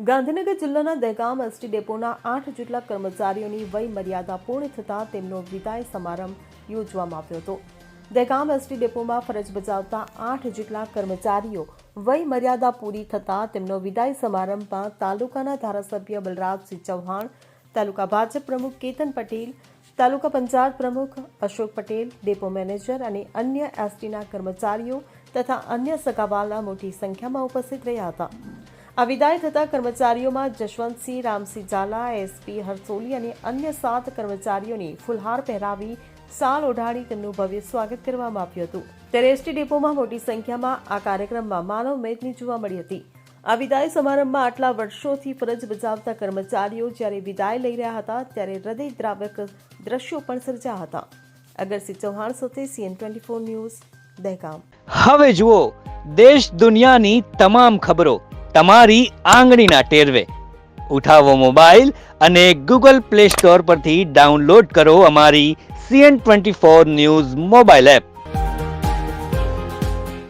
ગાંધીનગર જિલ્લાના દહેગામ એસટી ડેપોના 8 જેટલા કર્મચારીઓની વય મર્યાદા પૂર્ણ થતાં તેમનો વિદાય સમારંભ યોજવામાં આવ્યો હતો. દહેગામ એસટી ડેપોમાં ફરજ બજાવતા 8 જેટલા કર્મચારીઓ વય મર્યાદા પૂરી થતાં તેમનો વિદાય સમારંભમાં તાલુકાના ધારાસભ્ય બલરાજસિંહ ચૌહાણ, તાલુકા ભાજપ પ્રમુખ કેતન પટેલ, તાલુકા પંચાયત પ્રમુખ અશોક પટેલ, ડેપો મેનેજર અને અન્ય એસટીના કર્મચારીઓ તથા અન્ય સગાવાલા મોટી સંખ્યામાં ઉપસ્થિત રહ્યા હતા. આ વિદાય થતા કર્મચારીઓમાં જશવંતસિંહ, રામસિંહ ઝાલા, એસપી હરસોલી અને અન્ય 7 કર્મચારીઓને ફુલહાર પહેરાવી શાલ ઓઢાડી તેમનું ભવ્ય સ્વાગત કરવામાં આવ્યું હતું. ત્યારે એસટી ડેપોમાં મોટી સંખ્યામાં આ કાર્યક્રમમાં માનવ મેદની જોવા મળી હતી. આ વિદાય સમારંભમાં આટલા વર્ષોથી ફરજ બજાવતા કર્મચારીઓ જ્યારે વિદાય લઈ રહ્યા હતા ત્યારે હૃદયદ્રાવક દ્રશ્યો પણ સર્જાયા હતા. અગરસિંહ ચૌહાણ સાથે CN24 ન્યૂઝ, દહેગામ. હવે જુઓ દેશ દુનિયાની તમામ ખબરો તમારી આંગળીના ટેરવે. ઉઠાવો મોબાઈલ અને Google Play Store પરથી ડાઉનલોડ કરો અમારી CN24 ન્યૂઝ મોબાઈલ એપ.